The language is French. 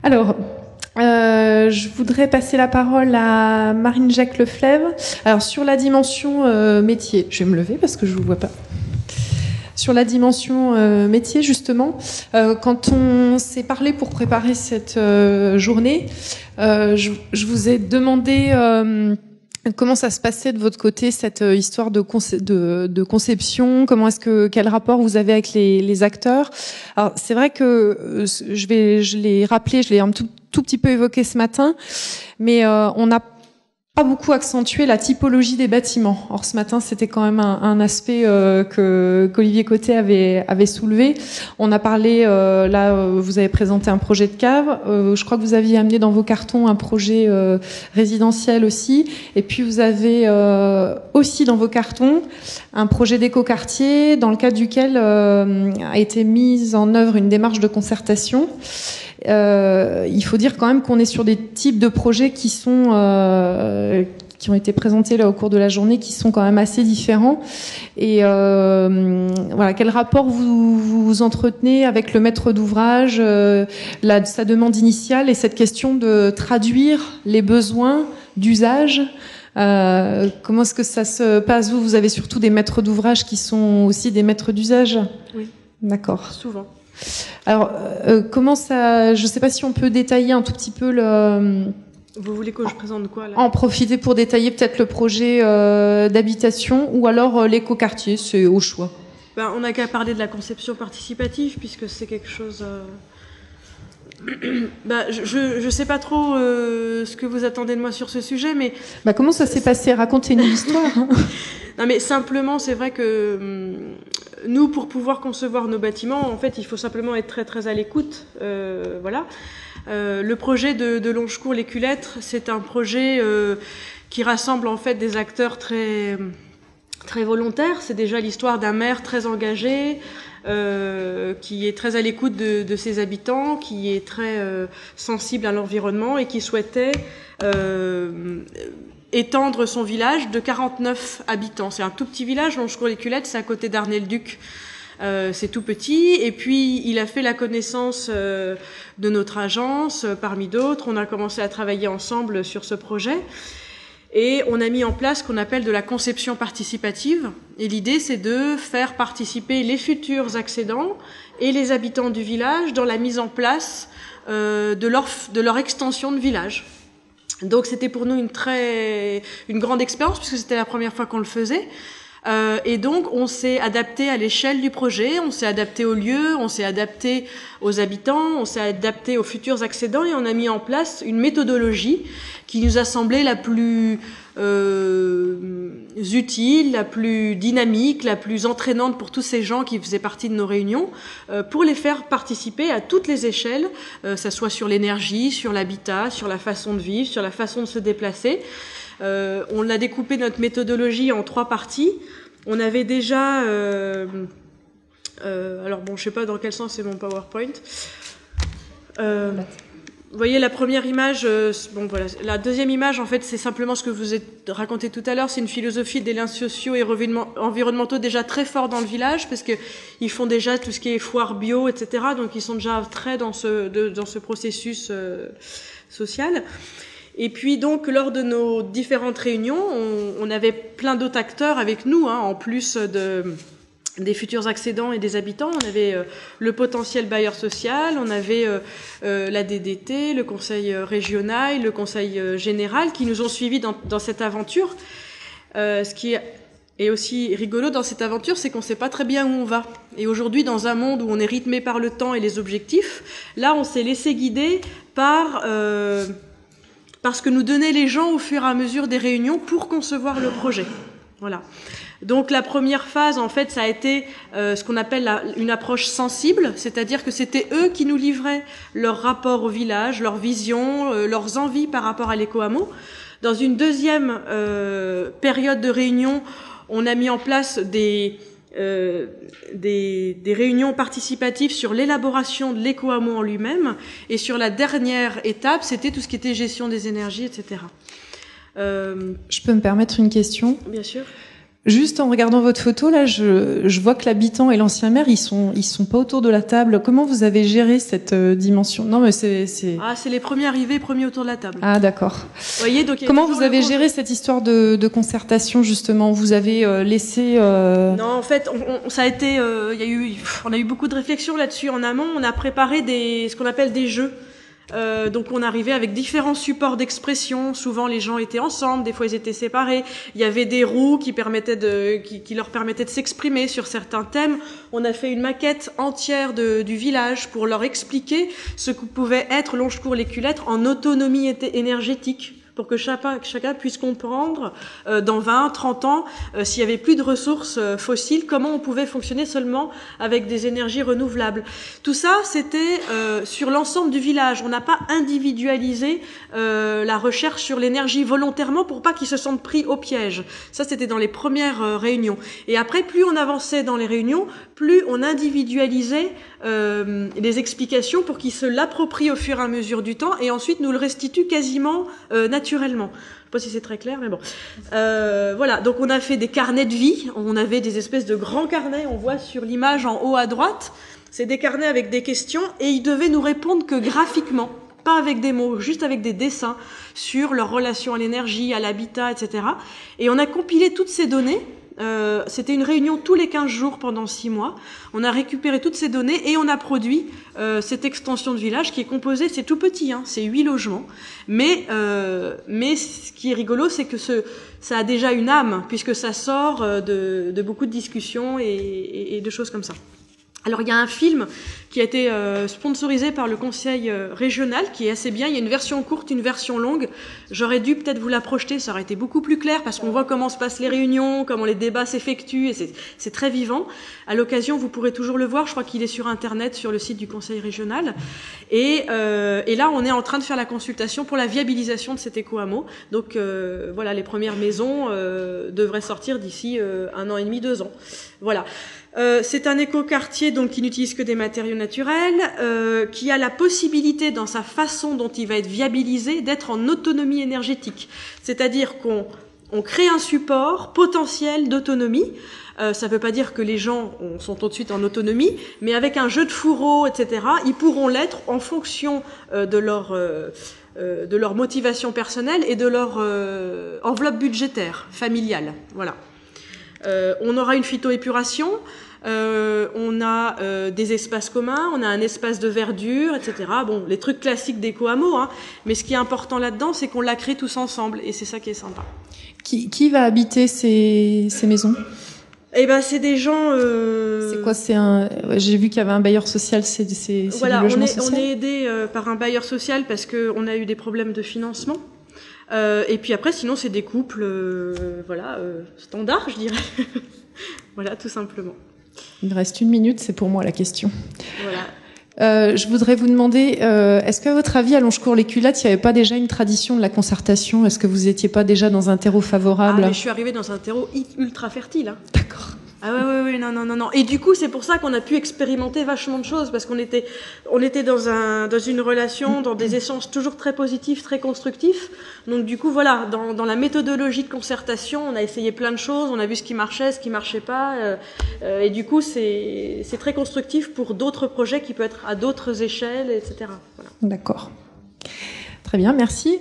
Alors, je voudrais passer la parole à Marine-Jacques Leflèvre. Alors, sur la dimension métier, je vais me lever parce que je ne vous vois pas. Sur la dimension métier, justement, quand on s'est parlé pour préparer cette journée, je vous ai demandé comment ça se passait de votre côté, cette histoire de conception. Quel rapport vous avez avec les acteurs? Alors, c'est vrai que je l'ai rappelé, je l'ai un tout petit peu évoqué ce matin, mais on n'a pas beaucoup accentué la typologie des bâtiments. Or, ce matin, c'était quand même un aspect qu'Olivier Côté avait soulevé. On a parlé, vous avez présenté un projet de cave. Je crois que vous aviez amené dans vos cartons un projet résidentiel aussi. Et puis, vous avez aussi dans vos cartons un projet d'écoquartier dans le cadre duquel a été mise en œuvre une démarche de concertation. Il faut dire quand même qu'on est sur des types de projets qui ont été présentés là au cours de la journée, qui sont quand même assez différents. Et voilà, quel rapport vous entretenez avec le maître d'ouvrage, sa demande initiale et cette question de traduire les besoins d'usage. Comment est-ce que ça se passe? Vous avez surtout des maîtres d'ouvrage qui sont aussi des maîtres d'usage? Oui. D'accord. Souvent. Alors, comment ça... Je ne sais pas si on peut détailler un tout petit peu le... Vous voulez que je présente quoi, là? En profiter pour détailler peut-être le projet d'habitation ou alors l'écoquartier, c'est au choix. Ben, on n'a qu'à parler de la conception participative, puisque c'est quelque chose... Ben, je ne sais pas trop ce que vous attendez de moi sur ce sujet, mais... Ben, comment ça s'est passé? Racontez-nous l'histoire. Non, mais simplement, c'est vrai que nous, pour pouvoir concevoir nos bâtiments, en fait, il faut simplement être très très à l'écoute. Voilà. Le projet de Longecourt les Culettres, c'est un projet qui rassemble en fait des acteurs très très volontaires. C'est déjà l'histoire d'un maire très engagé, qui est très à l'écoute de ses habitants, qui est très sensible à l'environnement et qui souhaitait étendre son village de 49 habitants. C'est un tout petit village, Longecourt-les-Culettres, c'est à côté d'Arnay-le-Duc. C'est tout petit. Et puis, il a fait la connaissance de notre agence, parmi d'autres. On a commencé à travailler ensemble sur ce projet. Et on a mis en place ce qu'on appelle de la conception participative. Et l'idée, c'est de faire participer les futurs accédants et les habitants du village dans la mise en place de leur extension de village. Donc c'était pour nous une grande expérience, puisque c'était la première fois qu'on le faisait. Et donc on s'est adapté à l'échelle du projet, on s'est adapté au lieu, on s'est adapté aux habitants, on s'est adapté aux futurs accédants, et on a mis en place une méthodologie qui nous a semblé la plus utile, la plus dynamique, la plus entraînante pour tous ces gens qui faisaient partie de nos réunions, pour les faire participer à toutes les échelles, ça soit sur l'énergie, sur l'habitat, sur la façon de vivre, sur la façon de se déplacer. On a découpé notre méthodologie en 3 parties. On avait déjà... alors bon, je sais pas dans quel sens c'est mon PowerPoint. Vous voyez la première image, bon voilà. La deuxième image, en fait, c'est simplement ce que vous avez raconté tout à l'heure. C'est une philosophie des liens sociaux et environnementaux déjà très fort dans le village, parce que ils font déjà tout ce qui est foire bio, etc. Donc ils sont déjà très dans ce processus social. Et puis donc, lors de nos différentes réunions, on avait plein d'autres acteurs avec nous, hein, en plus des futurs accédants et des habitants. On avait le potentiel bailleur social, on avait la DDT, le conseil régional, le conseil général, qui nous ont suivis dans cette aventure. Ce qui est aussi rigolo dans cette aventure, c'est qu'on ne sait pas très bien où on va. Et aujourd'hui, dans un monde où on est rythmé par le temps et les objectifs, là, on s'est laissé guider par ce que nous donnaient les gens au fur et à mesure des réunions pour concevoir le projet. Voilà. Donc la première phase, en fait, ça a été ce qu'on appelle une approche sensible, c'est-à-dire que c'était eux qui nous livraient leur rapport au village, leur vision, leurs envies par rapport à l'éco-hameau. Dans une deuxième période de réunion, on a mis en place des réunions participatives sur l'élaboration de l'éco-hameau en lui-même, et sur la dernière étape, c'était tout ce qui était gestion des énergies, etc. Je peux me permettre une question? Bien sûr. Juste en regardant votre photo, là, je vois que l'habitant et l'ancien maire, ils sont pas autour de la table. Comment vous avez géré cette dimension? Non, mais c'est... Ah, c'est les premiers arrivés, premiers autour de la table. Ah, d'accord. Vous voyez, donc comment vous avez géré cette histoire de concertation, justement? Vous avez laissé... Non, en fait, ça a été... on a eu beaucoup de réflexions là-dessus en amont. On a préparé ce qu'on appelle des jeux. Donc on arrivait avec différents supports d'expression. Souvent les gens étaient ensemble, des fois ils étaient séparés. Il y avait des roues qui leur permettaient de s'exprimer sur certains thèmes. On a fait une maquette entière du village pour leur expliquer ce que pouvait être Longecourt-les-Culettes en autonomie énergétique, pour que chacun puisse comprendre dans 20, 30 ans, s'il y avait plus de ressources fossiles, comment on pouvait fonctionner seulement avec des énergies renouvelables. Tout ça, c'était sur l'ensemble du village. On n'a pas individualisé la recherche sur l'énergie volontairement pour pas qu'ils se sentent pris au piège. Ça, c'était dans les premières réunions. Et après, plus on avançait dans les réunions, plus on individualisait les explications pour qu'ils se l'approprient au fur et à mesure du temps et ensuite nous le restituent quasiment naturellement. Je sais pas si c'est très clair, mais bon. Voilà, donc on a fait des carnets de vie. On avait des espèces de grands carnets, on voit sur l'image en haut à droite. C'est des carnets avec des questions et ils devaient nous répondre que graphiquement, pas avec des mots, juste avec des dessins sur leur relation à l'énergie, à l'habitat, etc. Et on a compilé toutes ces données. C'était une réunion tous les 15 jours pendant 6 mois. On a récupéré toutes ces données et on a produit cette extension de village qui est composée, c'est tout petit, hein, c'est 8 logements. Mais ce qui est rigolo, c'est que ça a déjà une âme, puisque ça sort de beaucoup de discussions et de choses comme ça. Alors il y a un film qui a été sponsorisé par le conseil régional qui est assez bien. Il y a une version courte, une version longue. J'aurais dû peut-être vous la projeter, ça aurait été beaucoup plus clair parce qu'on voit comment se passent les réunions, comment les débats s'effectuent et c'est très vivant. À l'occasion, vous pourrez toujours le voir. Je crois qu'il est sur Internet, sur le site du conseil régional. Et là, on est en train de faire la consultation pour la viabilisation de cet éco-hameau. Donc voilà, les premières maisons devraient sortir d'ici 1 an et demi, 2 ans. Voilà. C'est un écoquartier donc qui n'utilise que des matériaux naturels, qui a la possibilité dans sa façon dont il va être viabilisé d'être en autonomie énergétique. C'est-à-dire qu'on crée un support potentiel d'autonomie. Ça ne veut pas dire que les gens sont tout de suite en autonomie, mais avec un jeu de fourreau, etc., ils pourront l'être en fonction de leur motivation personnelle et de leur enveloppe budgétaire, familiale. Voilà. On aura une phytoépuration, on a des espaces communs, on a un espace de verdure, etc. Bon, les trucs classiques d'éco-hameau, hein, mais ce qui est important là-dedans, c'est qu'on l'a créé tous ensemble, et c'est ça qui est sympa. Qui va habiter ces maisons ? Eh ben, c'est des gens. C'est quoi ? J'ai vu qu'il y avait un bailleur social. Voilà, du logement social. On est aidé par un bailleur social parce que on a eu des problèmes de financement. Et puis après, sinon, c'est des couples, standards, je dirais. Voilà, tout simplement. Il me reste 1 minute, c'est pour moi la question. Voilà. Je voudrais vous demander, est-ce qu'à votre avis, à Longecourt-les-Culettes, il n'y avait pas déjà une tradition de la concertation ? Est-ce que vous n'étiez pas déjà dans un terreau favorable ? Ah, mais je suis arrivée dans un terreau ultra fertile. Hein. D'accord. Ah ouais, non. Et du coup, c'est pour ça qu'on a pu expérimenter vachement de choses, parce qu'on était dans une relation, dans des échanges toujours très positifs, très constructifs. Donc du coup, voilà, dans la méthodologie de concertation, on a essayé plein de choses, on a vu ce qui marchait, ce qui marchait pas, et du coup, c'est très constructif pour d'autres projets qui peuvent être à d'autres échelles, etc. Voilà. D'accord. Très bien, merci.